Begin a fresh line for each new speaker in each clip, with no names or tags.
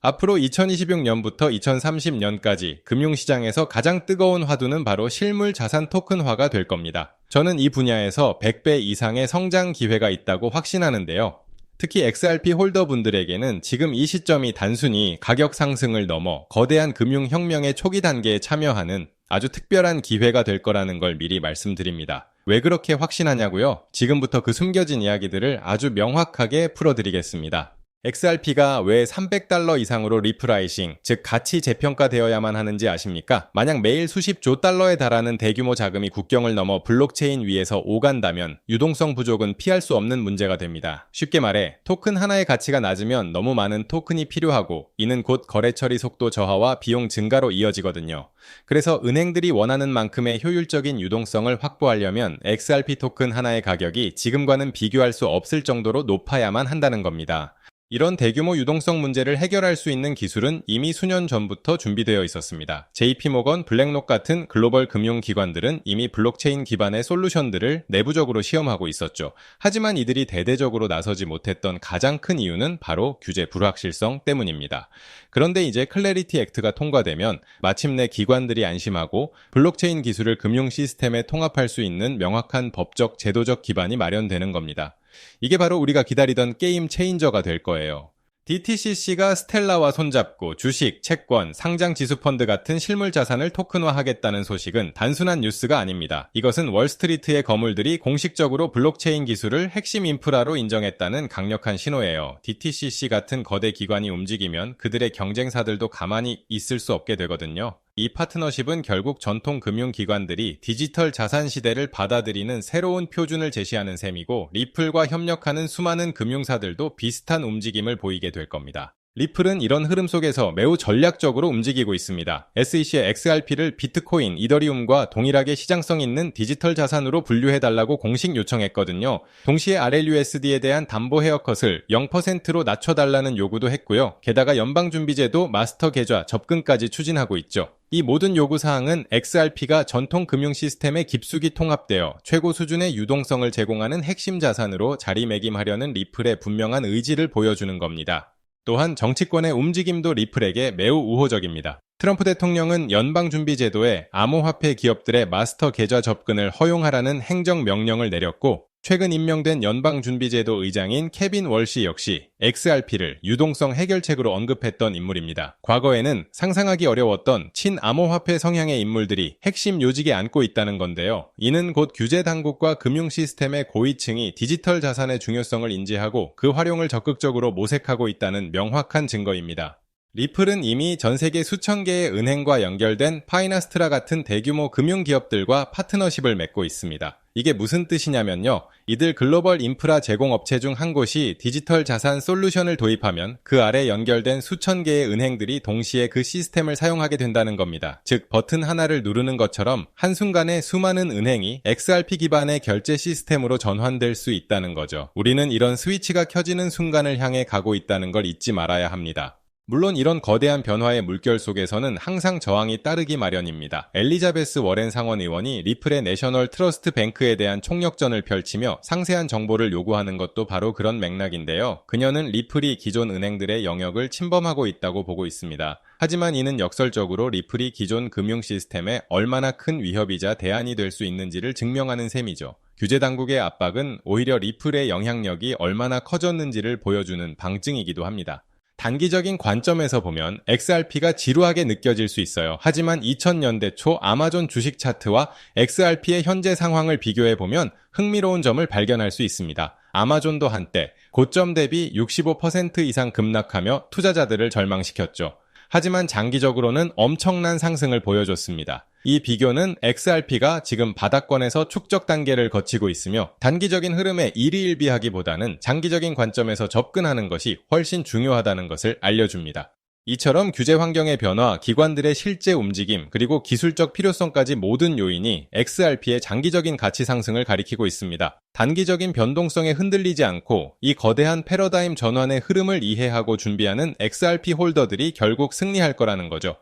앞으로 2026년부터 2030년까지 금융시장에서 가장 뜨거운 화두는 바로 실물 자산 토큰화가 될 겁니다. 저는 이 분야에서 100배 이상의 성장 기회가 있다고 확신하는데요. 특히 XRP 홀더분들에게는 지금 이 시점이 단순히 가격 상승을 넘어 거대한 금융혁명의 초기 단계에 참여하는 아주 특별한 기회가 될 거라는 걸 미리 말씀드립니다. 왜 그렇게 확신하냐고요? 지금부터 그 숨겨진 이야기들을 아주 명확하게 풀어드리겠습니다. XRP가 왜 300달러 이상으로 리프라이싱, 즉 가치 재평가되어야만 하는지 아십니까? 만약 매일 수십 조 달러에 달하는 대규모 자금이 국경을 넘어 블록체인 위에서 오간다면 유동성 부족은 피할 수 없는 문제가 됩니다. 쉽게 말해 토큰 하나의 가치가 낮으면 너무 많은 토큰이 필요하고 이는 곧 거래 처리 속도 저하와 비용 증가로 이어지거든요. 그래서 은행들이 원하는 만큼의 효율적인 유동성을 확보하려면 XRP 토큰 하나의 가격이 지금과는 비교할 수 없을 정도로 높아야만 한다는 겁니다. 이런 대규모 유동성 문제를 해결할 수 있는 기술은 이미 수년 전부터 준비되어 있었습니다. JP모건, 블랙록 같은 글로벌 금융기관들은 이미 블록체인 기반의 솔루션들을 내부적으로 시험하고 있었죠. 하지만 이들이 대대적으로 나서지 못했던 가장 큰 이유는 바로 규제 불확실성 때문입니다. 그런데 이제 클래리티 액트가 통과되면 마침내 기관들이 안심하고 블록체인 기술을 금융 시스템에 통합할 수 있는 명확한 법적, 제도적 기반이 마련되는 겁니다. 이게 바로 우리가 기다리던 게임 체인저가 될 거예요. DTCC가 스텔라와 손잡고 주식, 채권, 상장 지수펀드 같은 실물 자산을 토큰화하겠다는 소식은 단순한 뉴스가 아닙니다. 이것은 월스트리트의 거물들이 공식적으로 블록체인 기술을 핵심 인프라로 인정했다는 강력한 신호예요. DTCC 같은 거대 기관이 움직이면 그들의 경쟁사들도 가만히 있을 수 없게 되거든요. 이 파트너십은 결국 전통 금융기관들이 디지털 자산 시대를 받아들이는 새로운 표준을 제시하는 셈이고 리플과 협력하는 수많은 금융사들도 비슷한 움직임을 보이게 될 겁니다. 리플은 이런 흐름 속에서 매우 전략적으로 움직이고 있습니다. SEC의 XRP를 비트코인, 이더리움과 동일하게 시장성 있는 디지털 자산으로 분류해달라고 공식 요청했거든요. 동시에 RLUSD에 대한 담보 헤어컷을 0%로 낮춰달라는 요구도 했고요. 게다가 연방준비제도 마스터 계좌 접근까지 추진하고 있죠. 이 모든 요구사항은 XRP가 전통 금융 시스템에 깊숙이 통합되어 최고 수준의 유동성을 제공하는 핵심 자산으로 자리매김하려는 리플의 분명한 의지를 보여주는 겁니다. 또한 정치권의 움직임도 리플에게 매우 우호적입니다. 트럼프 대통령은 연방준비제도에 암호화폐 기업들의 마스터 계좌 접근을 허용하라는 행정명령을 내렸고 최근 임명된 연방준비제도 의장인 케빈 월시 역시 XRP를 유동성 해결책으로 언급했던 인물입니다. 과거에는 상상하기 어려웠던 친암호화폐 성향의 인물들이 핵심 요직에 앉고 있다는 건데요. 이는 곧 규제 당국과 금융 시스템의 고위층이 디지털 자산의 중요성을 인지하고 그 활용을 적극적으로 모색하고 있다는 명확한 증거입니다. 리플은 이미 전 세계 수천 개의 은행과 연결된 파이나스트라 같은 대규모 금융기업들과 파트너십을 맺고 있습니다. 이게 무슨 뜻이냐면요. 이들 글로벌 인프라 제공업체 중 한 곳이 디지털 자산 솔루션을 도입하면 그 아래 연결된 수천 개의 은행들이 동시에 그 시스템을 사용하게 된다는 겁니다. 즉 버튼 하나를 누르는 것처럼 한순간에 수많은 은행이 XRP 기반의 결제 시스템으로 전환될 수 있다는 거죠. 우리는 이런 스위치가 켜지는 순간을 향해 가고 있다는 걸 잊지 말아야 합니다. 물론 이런 거대한 변화의 물결 속에서는 항상 저항이 따르기 마련입니다. 엘리자베스 워렌 상원 의원이 리플의 내셔널 트러스트 뱅크에 대한 총력전을 펼치며 상세한 정보를 요구하는 것도 바로 그런 맥락인데요. 그녀는 리플이 기존 은행들의 영역을 침범하고 있다고 보고 있습니다. 하지만 이는 역설적으로 리플이 기존 금융 시스템에 얼마나 큰 위협이자 대안이 될 수 있는지를 증명하는 셈이죠. 규제 당국의 압박은 오히려 리플의 영향력이 얼마나 커졌는지를 보여주는 방증이기도 합니다. 단기적인 관점에서 보면 XRP가 지루하게 느껴질 수 있어요. 하지만 2000년대 초 아마존 주식 차트와 XRP의 현재 상황을 비교해보면 흥미로운 점을 발견할 수 있습니다. 아마존도 한때 고점 대비 65% 이상 급락하며 투자자들을 절망시켰죠. 하지만 장기적으로는 엄청난 상승을 보여줬습니다. 이 비교는 XRP가 지금 바닥권에서 축적 단계를 거치고 있으며 단기적인 흐름에 일희일비하기보다는 장기적인 관점에서 접근하는 것이 훨씬 중요하다는 것을 알려줍니다. 이처럼 규제 환경의 변화, 기관들의 실제 움직임, 그리고 기술적 필요성까지 모든 요인이 XRP의 장기적인 가치 상승을 가리키고 있습니다. 단기적인 변동성에 흔들리지 않고 이 거대한 패러다임 전환의 흐름을 이해하고 준비하는 XRP 홀더들이 결국 승리할 거라는 거죠.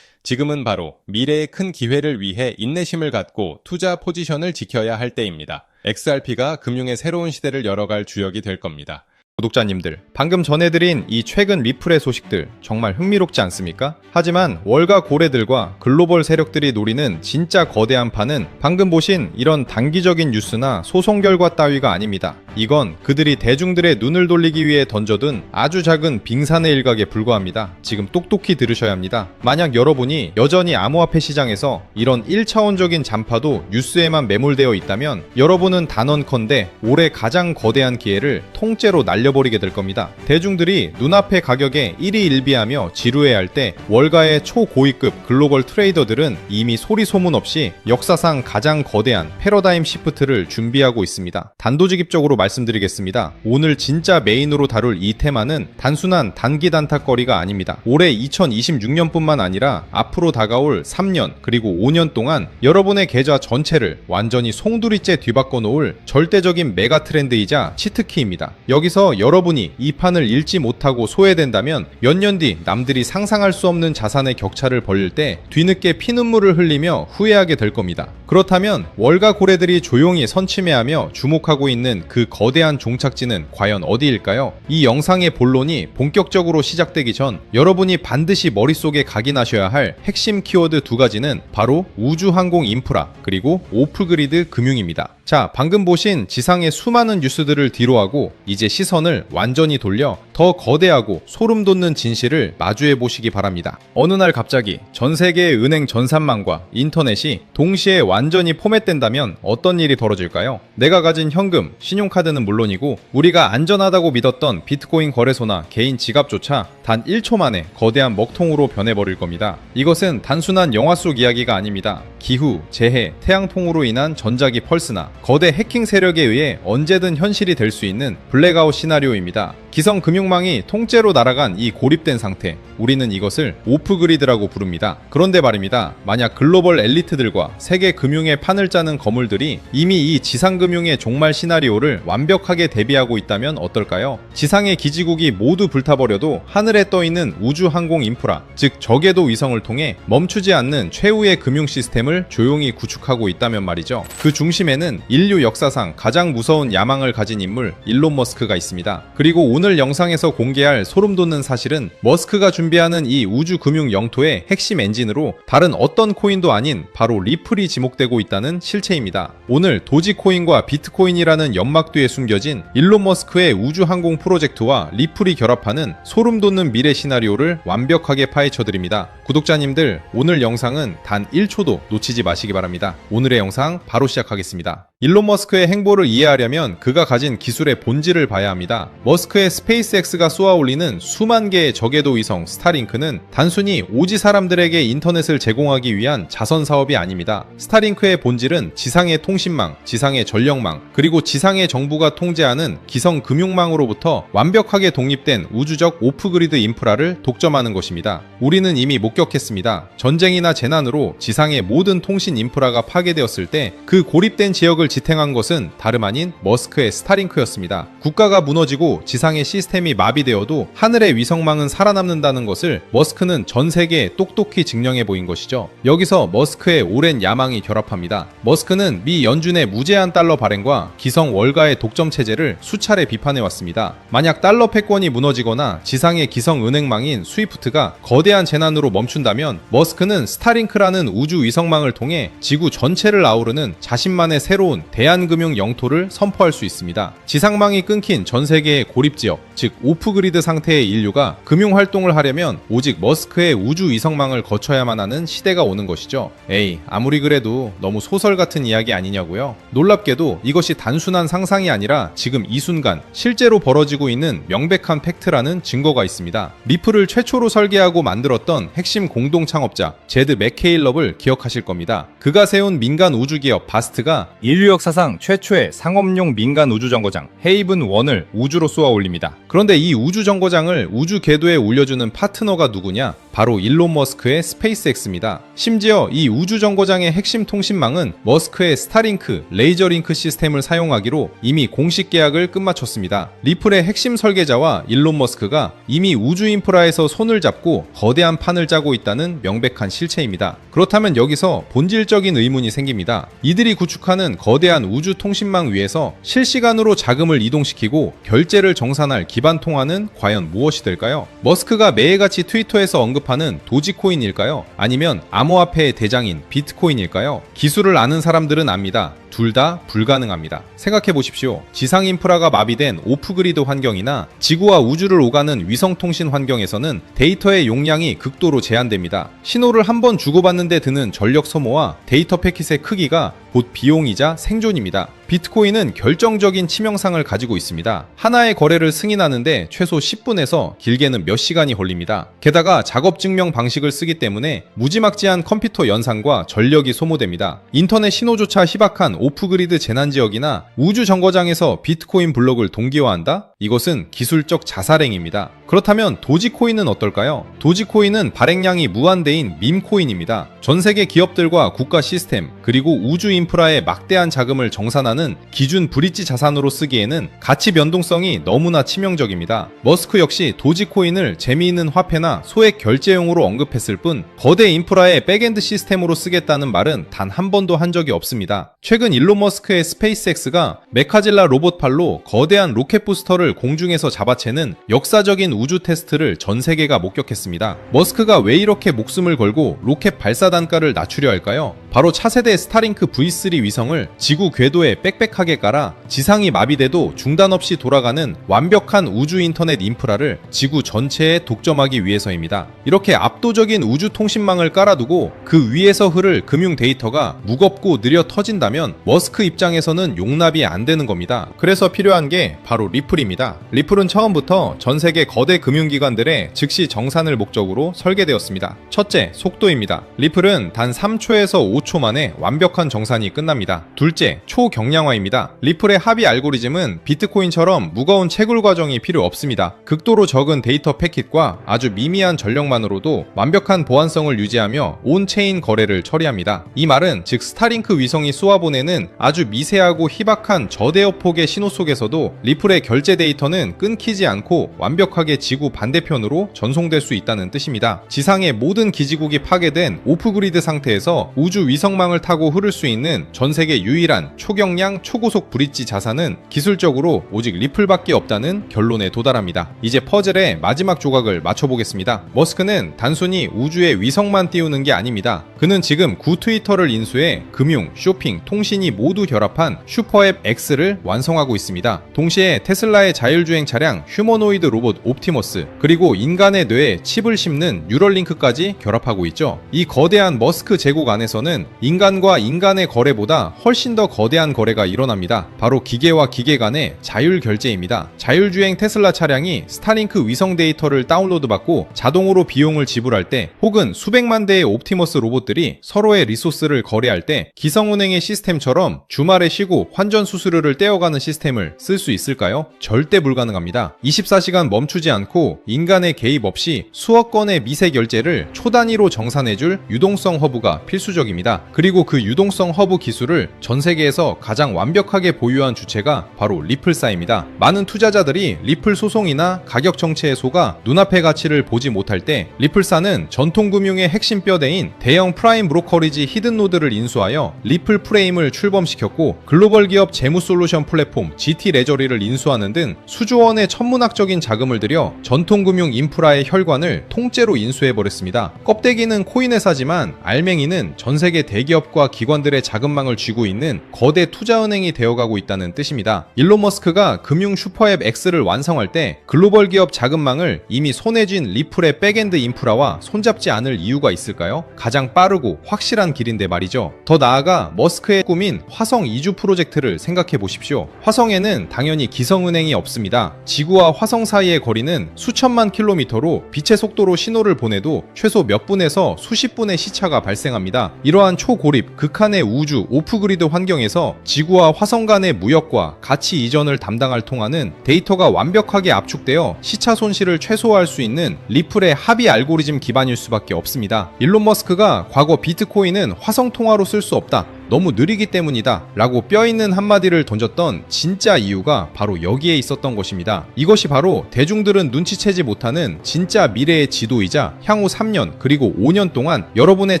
지금은 바로 미래의 큰 기회를 위해 인내심을 갖고 투자 포지션을 지켜야 할 때입니다. XRP가 금융의 새로운 시대를 열어갈 주역이 될 겁니다.
구독자님들, 방금 전해드린 이 최근 리플의 소식들 정말 흥미롭지 않습니까? 하지만 월가 고래들과 글로벌 세력들이 노리는 진짜 거대한 판은 방금 보신 이런 단기적인 뉴스나 소송 결과 따위가 아닙니다. 이건 그들이 대중들의 눈을 돌리기 위해 던져둔 아주 작은 빙산의 일각에 불과합니다. 지금 똑똑히 들으셔야 합니다. 만약 여러분이 여전히 암호화폐 시장에서 이런 1차원적인 잔파도 뉴스에만 매몰되어 있다면 여러분은 단언컨대 올해 가장 거대한 기회를 통째로 날려버리게 될 겁니다. 대중들이 눈앞의 가격에 일희일비하며 지루해할 때 월가의 초고위급 글로벌 트레이더들은 이미 소리 소문 없이 역사상 가장 거대한 패러다임 시프트를 준비하고 있습니다. 단도직입적으로 말씀드리겠습니다. 오늘 진짜 메인으로 다룰 이 테마는 단순한 단기 단타거리가 아닙니다. 올해 2026년뿐만 아니라 앞으로 다가올 3년 그리고 5년 동안 여러분의 계좌 전체를 완전히 송두리째 뒤바꿔 놓을 절대적인 메가 트렌드이자 치트키입니다. 여기서 여러분이 이 판을 읽지 못하고 소외된다면 몇 년 뒤 남들이 상상할 수 없는 자산의 격차를 벌릴 때 뒤늦게 피눈물을 흘리며 후회하게 될 겁니다. 그렇다면 월가 고래들이 조용히 선침해하며 주목하고 있는 그 거대한 종착지는 과연 어디일까요? 이 영상의 본론이 본격적으로 시작되기 전 여러분이 반드시 머릿속에 각인하셔야 할 핵심 키워드 두 가지는 바로 우주항공 인프라 그리고 오프그리드 금융입니다. 자, 방금 보신 지상의 수많은 뉴스들을 뒤로하고 이제 시선을 완전히 돌려 더 거대하고 소름 돋는 진실을 마주해 보시기 바랍니다. 어느 날 갑자기 전 세계의 은행 전산망과 인터넷이 동시에 완전히 포맷된다면 어떤 일이 벌어질까요? 내가 가진 현금, 신용카드는 물론이고 우리가 안전하다고 믿었던 비트코인 거래소나 개인 지갑조차 단 1초 만에 거대한 먹통으로 변해버릴 겁니다. 이것은 단순한 영화 속 이야기가 아닙니다. 기후, 재해, 태양풍으로 인한 전자기 펄스나 거대 해킹 세력에 의해 언제든 현실이 될 수 있는 블랙아웃 시나리오입니다. 기성 금융망이 통째로 날아간 이 고립된 상태, 우리는 이것을 오프그리드라고 부릅니다. 그런데 말입니다. 만약 글로벌 엘리트들과 세계 금융의 판을 짜는 거물들이 이미 이 지상금융의 종말 시나리오를 완벽하게 대비하고 있다면 어떨까요? 지상의 기지국이 모두 불타버려도 하늘에 떠있는 우주항공 인프라, 즉 저궤도 위성을 통해 멈추지 않는 최후의 금융 시스템을 조용히 구축하고 있다면 말이죠. 그 중심에는 인류 역사상 가장 무서운 야망을 가진 인물 일론 머스크가 있습니다. 그리고 오늘 영상에서 공개할 소름 돋는 사실은 머스크가 준비하는 이 우주 금융 영토의 핵심 엔진으로 다른 어떤 코인도 아닌 바로 리플이 지목되고 있다는 실체입니다. 오늘 도지코인과 비트코인이라는 연막 뒤에 숨겨진 일론 머스크의 우주 항공 프로젝트와 리플이 결합하는 소름 돋는 미래 시나리오를 완벽하게 파헤쳐드립니다. 구독자님들, 오늘 영상은 단 1초도 놓치지 마시기 바랍니다. 오늘의 영상 바로 시작하겠습니다. 일론 머스크의 행보를 이해하려면 그가 가진 기술의 본질을 봐야 합니다. 머스크의 스페이스X가 쏘아올리는 수만 개의 저궤도 위성 스타링크는 단순히 오지 사람들에게 인터넷을 제공하기 위한 자선 사업이 아닙니다. 스타링크의 본질은 지상의 통신망, 지상의 전력망, 그리고 지상의 정부가 통제하는 기성 금융망으로부터 완벽하게 독립된 우주적 오프그리드 인프라를 독점하는 것입니다. 우리는 이미 목격했습니다. 전쟁이나 재난으로 지상의 모든 통신 인프라가 파괴되었을 때 그 고립된 지역을 지탱한 것은 다름 아닌 머스크의 스타링크였습니다. 국가가 무너지고 지상의 시스템이 마비되어도 하늘의 위성망은 살아남는다는 것을 머스크는 전 세계에 똑똑히 증명해 보인 것이죠. 여기서 머스크의 오랜 야망이 결합합니다. 머스크는 미 연준의 무제한 달러 발행과 기성 월가의 독점 체제를 수차례 비판해 왔습니다. 만약 달러 패권이 무너지거나 지상의 기성 은행망인 스위프트가 거대한 재난으로 멈춘다면 머스크는 스타링크라는 우주 위성망을 통해 지구 전체를 아우르는 자신만의 새로운 대한금융 영토를 선포할 수 있습니다. 지상망이 끊긴 전 세계의 고립지역, 즉 오프그리드 상태의 인류가 금융활동을 하려면 오직 머스크의 우주 위성망을 거쳐야만 하는 시대가 오는 것이죠. 에이, 아무리 그래도 너무 소설 같은 이야기 아니냐고요? 놀랍게도 이것이 단순한 상상이 아니라 지금 이 순간 실제로 벌어지고 있는 명백한 팩트라는 증거가 있습니다. 리플을 최초로 설계하고 만들었던 핵심 공동 창업자 제드 맥케일럽을 기억하실 겁니다. 그가 세운 민간 우주기업 바스트가 인류 역사상 최초의 상업용 민간 우주정거장 헤이븐 1을 우주로 쏘아 올립니다. 그런데 이 우주정거장을 우주 궤도에 올려주는 파트너가 누구냐? 바로 일론 머스크의 스페이스X입니다. 심지어 이 우주정거장의 핵심 통신망은 머스크의 스타링크, 레이저링크 시스템을 사용하기로 이미 공식 계약을 끝마쳤습니다. 리플의 핵심 설계자와 일론 머스크가 이미 우주 인프라에서 손을 잡고 거대한 판을 짜고 있다는 명백한 실체입니다. 그렇다면 여기서 본질적인 의문이 생깁니다. 이들이 구축하는 거대한 우주 통신망 위에서 실시간으로 자금을 이동시키고 결제를 정산할 기반 통화는 과연 무엇이 될까요? 머스크가 매일같이 트위터에서 언급하는 도지코인일까요? 아니면 암호화폐의 대장인 비트코인일까요? 기술을 아는 사람들은 압니다. 둘 다 불가능합니다. 생각해 보십시오. 지상 인프라가 마비된 오프그리드 환경이나 지구와 우주를 오가는 위성통신 환경에서는 데이터의 용량이 극도로 제한됩니다. 신호를 한 번 주고받는데 드는 전력 소모와 데이터 패킷의 크기가 곧 비용이자 생존입니다. 비트코인은 결정적인 치명상을 가지고 있습니다. 하나의 거래를 승인하는데 최소 10분에서 길게는 몇 시간이 걸립니다. 게다가 작업 증명 방식을 쓰기 때문에 무지막지한 컴퓨터 연산과 전력이 소모됩니다. 인터넷 신호조차 희박한 오프그리드 재난지역이나 우주 정거장에서 비트코인 블록을 동기화한다? 이것은 기술적 자살행위입니다. 그렇다면 도지코인은 어떨까요? 도지코인은 발행량이 무한대인 밈코인입니다. 전세계 기업들과 국가 시스템 그리고 우주 인프라에 막대한 자금을 정산하는 기준 브릿지 자산으로 쓰기에는 가치 변동성이 너무나 치명적입니다. 머스크 역시 도지코인을 재미있는 화폐나 소액 결제용으로 언급했을 뿐 거대 인프라의 백엔드 시스템으로 쓰겠다는 말은 단 한 번도 한 적이 없습니다. 최근 일론 머스크의 스페이스X가 메카질라 로봇팔로 거대한 로켓 부스터를 공중에서 잡아채는 역사적인 우주 테스트를 전 세계가 목격했습니다. 머스크가 왜 이렇게 목숨을 걸고 로켓 발사 단가를 낮추려 할까요? 바로 차세대 스타링크 V3 위성을 지구 궤도에 빽빽하게 깔아 지상이 마비돼도 중단 없이 돌아가는 완벽한 우주 인터넷 인프라를 지구 전체에 독점하기 위해서입니다. 이렇게 압도적인 우주 통신망을 깔아두고 그 위에서 흐를 금융 데이터가 무겁고 느려 터진다면 머스크 입장에서는 용납이 안 되는 겁니다. 그래서 필요한 게 바로 리플입니다. 리플은 처음부터 전 세계 거대 금융기관들의 즉시 정산을 목적으로 설계되었습니다. 첫째, 속도입니다. 리플은 단 3초에서 5초 만에 완벽한 정산이 끝납니다. 둘째, 초경량화입니다. 리플의 합의 알고리즘은 비트코인처럼 무거운 채굴 과정이 필요 없습니다. 극도로 적은 데이터 패킷과 아주 미미한 전력만으로도 완벽한 보안성을 유지하며 온체인 거래를 처리합니다. 이 말은 즉 스타링크 위성이 쏘아보내는 아주 미세하고 희박한 저대역 폭의 신호 속에서도 리플의 결제 데이터는 끊기지 않고 완벽하게 지구 반대편으로 전송될 수 있다는 뜻입니다. 지상의 모든 기지국이 파괴된 오프그리드 상태에서 우주 위성망을 타고 흐를 수 있는 전 세계 유일한 초경량 초고속 브릿지 자산은 기술적으로 오직 리플밖에 없다는 결론에 도달합니다. 이제 퍼즐의 마지막 조각을 맞춰보겠습니다. 머스크는 단순히 우주에 위성만 띄우는 게 아닙니다. 그는 지금 구 트위터를 인수해 금융, 쇼핑, 통신이 모두 결합한 슈퍼앱 X를 완성하고 있습니다. 동시에 테슬라의 자율주행 차량 휴머노이드 로봇 옵티머스 그리고 인간의 뇌에 칩을 심는 뉴럴링크까지 결합하고 있죠. 이 거대한 머스크 제국 안에서는 인간과 인간의 거래보다 훨씬 더 거대한 거래가 일어납니다. 바로 기계와 기계 간의 자율 결제입니다. 자율주행 테슬라 차량이 스타링크 위성 데이터를 다운로드받고 자동으로 비용을 지불할 때 혹은 수백만 대의 옵티머스 로봇들이 서로의 리소스를 거래할 때 기성은행의 시스템처럼 주말에 쉬고 환전 수수료를 떼어가는 시스템을 쓸 수 있을까요? 절대 불가능합니다. 24시간 멈추지 않고 인간의 개입 없이 수억 건의 미세 결제를 초단위로 정산해줄 유동성 허브가 필수적입니다. 그리고 그 유동성 허브 기술을 전 세계에서 가장 완벽하게 보유한 주체가 바로 리플사입니다. 많은 투자자들이 리플 소송이나 가격 정체에 속아 눈앞의 가치를 보지 못할 때 리플사는 전통금융의 핵심 뼈대인 대형 프라임 브로커리지 히든노드를 인수하여 리플 프레임을 출범시켰고 글로벌 기업 재무 솔루션 플랫폼 GT 레저리를 인수하는 등 수조원의 천문학적인 자금을 들여 전통금융 인프라의 혈관을 통째로 인수해버렸습니다. 껍데기는 코인 회사지만 알맹이는 전세계 대기업과 기관들의 자금망을 쥐고 있는 거대 투자은행이 되어가고 있다는 뜻입니다. 일론 머스크가 금융 슈퍼앱 X를 완성할 때 글로벌 기업 자금망을 이미 손에 쥔 리플의 백엔드 인프라와 손잡지 않을 이유가 있을까요? 가장 빠르고 확실한 길인데 말이죠. 더 나아가 머스크의 꿈인 화성 이주 프로젝트를 생각해 보십시오. 화성에는 당연히 기성은행이 없습니다. 지구와 화성 사이의 거리는 수천만 킬로미터로 빛의 속도로 신호를 보내도 최소 몇 분에서 수십 분의 시차가 발생합니다. 이러한 이러한 초고립, 극한의 우주, 오프그리드 환경에서 지구와 화성 간의 무역과 가치 이전을 담당할 통하는 데이터가 완벽하게 압축되어 시차 손실을 최소화할 수 있는 리플의 합의 알고리즘 기반일 수밖에 없습니다. 일론 머스크가 과거 비트코인은 화성 통화로 쓸 수 없다, 너무 느리기 때문이다 라고 뼈있는 한마디를 던졌던 진짜 이유가 바로 여기에 있었던 것입니다. 이것이 바로 대중들은 눈치채지 못하는 진짜 미래의 지도이자 향후 3년 그리고 5년 동안 여러분의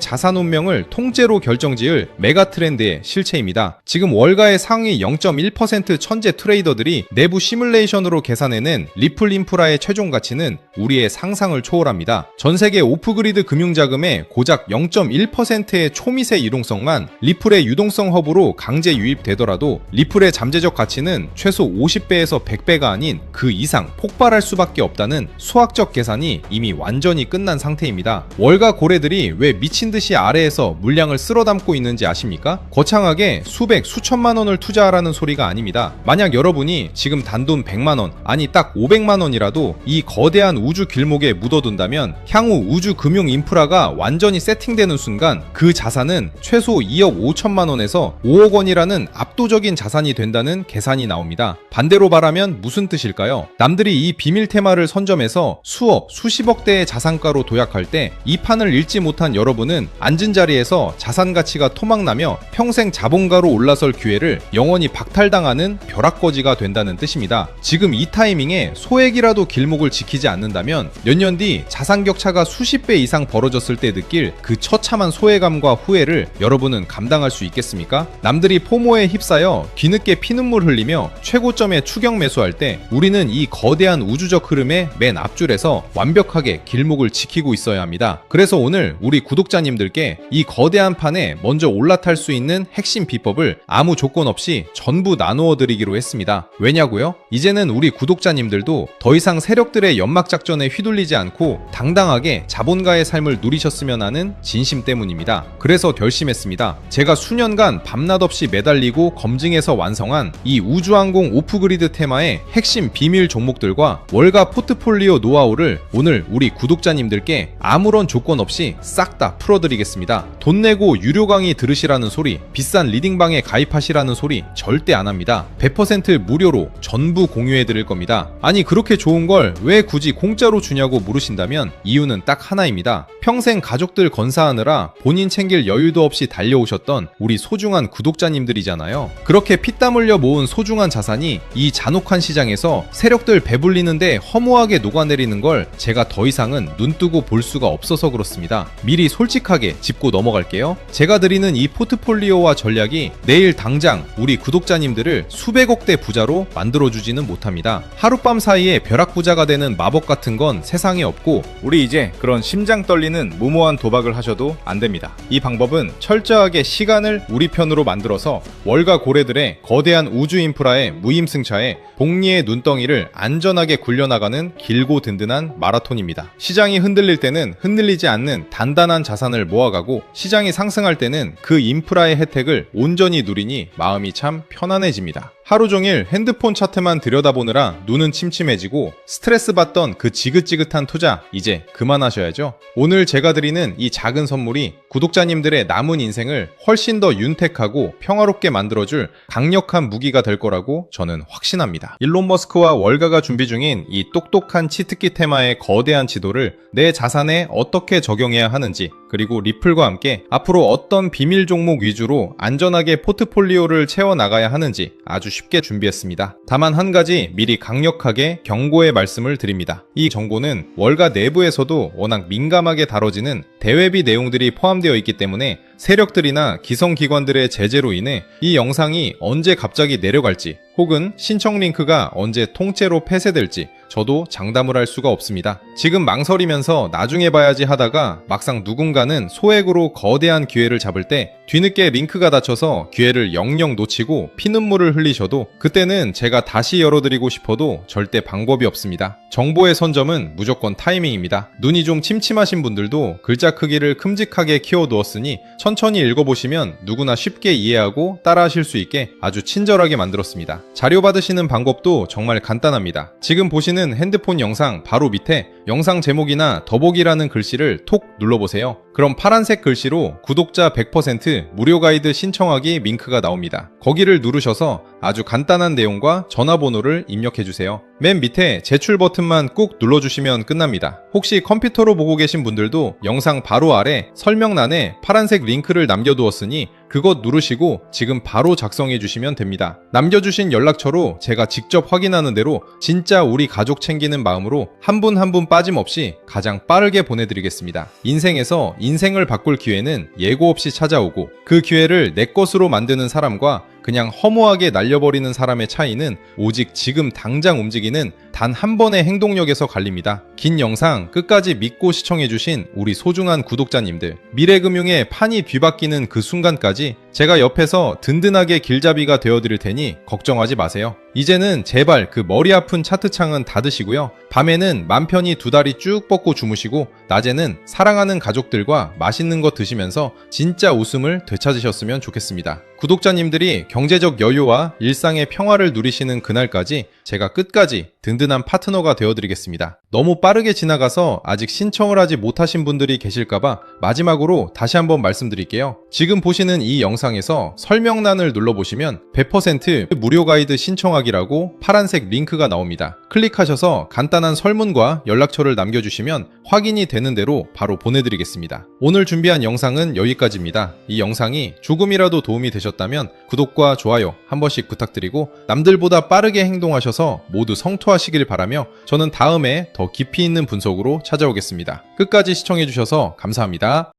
자산 운명을 통째로 결정지을 메가 트렌드의 실체입니다. 지금 월가의 상위 0.1% 천재 트레이더들이 내부 시뮬레이션으로 계산해낸 리플 인프라의 최종 가치는 우리의 상상을 초월합니다. 전세계 오프그리드 금융자금의 고작 0.1%의 초미세 유동성만 리플의 유동성 허브로 강제 유입되더라도 리플의 잠재적 가치는 최소 50배에서 100배가 아닌 그 이상 폭발할 수밖에 없다는 수학적 계산이 이미 완전히 끝난 상태입니다. 월가 고래들이 왜 미친듯이 아래에서 물량을 쓸어담고 있는지 아십니까? 거창하게 수백, 수천만 원을 투자하라는 소리가 아닙니다. 만약 여러분이 지금 단돈 100만 원, 아니 딱 500만 원이라도 이 거대한 우주 길목에 묻어둔다면 향후 우주 금융 인프라가 완전히 세팅되는 순간 그 자산은 최소 2억 5천만 원에서 5억 원이라는 압도적인 자산이 된다는 계산이 나옵니다. 반대로 말하면 무슨 뜻일까요? 남들이 이 비밀 테마를 선점해서 수억, 수십억 대의 자산가로 도약할 때 이 판을 읽지 못한 여러분은 앉은 자리에서 자산 가치가 토막나며 평생 자본가로 올라설 기회를 영원히 박탈당하는 벼락거지가 된다는 뜻입니다. 지금 이 타이밍에 소액이라도 길목을 지키지 않는다면 몇 년 뒤 자산 격차가 수십 배 이상 벌어졌을 때 느낄 그 처참한 소외감과 후회를 여러분은 감당할 수 있겠습니까? 남들이 포모에 휩싸여 뒤늦게 피눈물 흘리며 최고점에 추격 매수할 때 우리는 이 거대한 우주적 흐름의 맨 앞줄에서 완벽하게 길목을 지키고 있어야 합니다. 그래서 오늘 우리 구독자님들께 이 거대한 판에 먼저 올라탈 수 있는 핵심 비법을 아무 조건 없이 전부 나누어 드리기로 했습니다. 왜냐고요? 이제는 우리 구독자님들도 더 이상 세력들의 연막작전에 휘둘리지 않고 당당하게 자본가의 삶을 누리셨으면 하는 진심 때문입니다. 그래서 결심했습니다. 제가 수년간 밤낮 없이 매달리고 검증해서 완성한 이 우주항공 오프그리드 테마의 핵심 비밀 종목들과 월가 포트폴리오 노하우를 오늘 우리 구독자님들께 아무런 조건 없이 싹 다 풀어드리겠습니다. 돈 내고 유료 강의 들으시라는 소리, 비싼 리딩방에 가입하시라는 소리 절대 안 합니다. 100% 무료로 전부 공유해드릴 겁니다. 아니 그렇게 좋은 걸 왜 굳이 공짜로 주냐고 물으신다면 이유는 딱 하나입니다. 평생 가족들 건사하느라 본인 챙길 여유도 없이 달려오셨던 우리 소중한 구독자님들이잖아요. 그렇게 피땀 흘려 모은 소중한 자산이 이 잔혹한 시장에서 세력들 배불리는데 허무하게 녹아내리는 걸 제가 더 이상은 눈뜨고 볼 수가 없어서 그렇습니다. 미리 솔직하게 짚고 넘어갈게요. 제가 드리는 이 포트폴리오와 전략이 내일 당장 우리 구독자님들을 수백억대 부자로 만들어주지는 못합니다. 하룻밤 사이에 벼락부자가 되는 마법 같은 건 세상에 없고 우리 이제 그런 심장 떨리는 무모한 도박을 하셔도 안 됩니다. 이 방법은 철저하게 시간을 우리 편으로 만들어서 월가 고래들의 거대한 우주 인프라의 무임승차에 복리의 눈덩이를 안전하게 굴려나가는 길고 든든한 마라톤입니다. 시장이 흔들릴 때는 흔들리지 않는 단단한 자산을 모아가고 시장이 상승할 때는 그 인프라의 혜택을 온전히 누리니 마음이 참 편안해집니다. 하루 종일 핸드폰 차트만 들여다보느라 눈은 침침해지고 스트레스 받던 그 지긋지긋한 투자 이제 그만하셔야죠. 오늘 제가 드리는 이 작은 선물이 구독자님들의 남은 인생을 훨씬 더 윤택하고 평화롭게 만들어줄 강력한 무기가 될 거라고 저는 확신합니다. 일론 머스크와 월가가 준비 중인 이 똑똑한 치트키 테마의 거대한 지도를 내 자산에 어떻게 적용해야 하는지, 그리고 리플과 함께 앞으로 어떤 비밀 종목 위주로 안전하게 포트폴리오를 채워나가야 하는지 아주 쉽게 준비했습니다. 다만 한 가지 미리 강력하게 경고의 말씀을 드립니다. 이 정보는 월가 내부에서도 워낙 민감하게 다뤄지는 대외비 내용들이 포함되어 있기 때문에 세력들이나 기성기관들의 제재로 인해 이 영상이 언제 갑자기 내려갈지 혹은 신청 링크가 언제 통째로 폐쇄될지 저도 장담을 할 수가 없습니다. 지금 망설이면서 나중에 봐야지 하다가 막상 누군가는 소액으로 거대한 기회를 잡을 때 뒤늦게 링크가 닫혀서 기회를 영영 놓치고 피눈물을 흘리셔도 그때는 제가 다시 열어드리고 싶어도 절대 방법이 없습니다. 정보의 선점은 무조건 타이밍입니다. 눈이 좀 침침하신 분들도 글자 크기를 큼직하게 키워두었으니 천천히 읽어보시면 누구나 쉽게 이해하고 따라하실 수 있게 아주 친절하게 만들었습니다. 자료 받으시는 방법도 정말 간단합니다. 지금 보시는 핸드폰 영상 바로 밑에 영상 제목이나 더보기라는 글씨를 톡 눌러보세요. 그럼 파란색 글씨로 구독자 100% 무료 가이드 신청하기 링크가 나옵니다. 거기를 누르셔서 아주 간단한 내용과 전화번호를 입력해주세요. 맨 밑에 제출 버튼만 꾹 눌러주시면 끝납니다. 혹시 컴퓨터로 보고 계신 분들도 영상 바로 아래 설명란에 파란색 링크를 남겨두었으니 그것 누르시고 지금 바로 작성해 주시면 됩니다. 남겨주신 연락처로 제가 직접 확인하는 대로 진짜 우리 가족 챙기는 마음으로 한 분 한 분 빠짐없이 가장 빠르게 보내드리겠습니다. 인생에서 인생을 바꿀 기회는 예고 없이 찾아오고 그 기회를 내 것으로 만드는 사람과 그냥 허무하게 날려버리는 사람의 차이는 오직 지금 당장 움직이는 단 한 번의 행동력에서 갈립니다. 긴 영상 끝까지 믿고 시청해주신 우리 소중한 구독자님들, 미래금융의 판이 뒤바뀌는 그 순간까지 제가 옆에서 든든하게 길잡이가 되어드릴 테니 걱정하지 마세요. 이제는 제발 그 머리 아픈 차트창은 닫으시고요. 밤에는 맘 편히 두 다리 쭉 뻗고 주무시고 낮에는 사랑하는 가족들과 맛있는 거 드시면서 진짜 웃음을 되찾으셨으면 좋겠습니다. 구독자님들이 경제적 여유와 일상의 평화를 누리시는 그날까지 제가 끝까지 든든한 파트너가 되어드리겠습니다. 너무 빠르게 지나가서 아직 신청을 하지 못하신 분들이 계실까봐 마지막으로 다시 한번 말씀드릴게요. 지금 보시는 이 영상에서 설명란을 눌러보시면 100% 무료 가이드 신청하기라고 파란색 링크가 나옵니다. 클릭하셔서 간단한 설문과 연락처를 남겨주시면 확인이 되는 대로 바로 보내드리겠습니다. 오늘 준비한 영상은 여기까지입니다. 이 영상이 조금이라도 도움이 되셨다면 구독과 좋아요 한 번씩 부탁드리고 남들보다 빠르게 행동하셔서 모두 성투하시길 바라며 저는 다음에 더 깊이 있는 분석으로 찾아오겠습니다. 끝까지 시청해주셔서 감사합니다.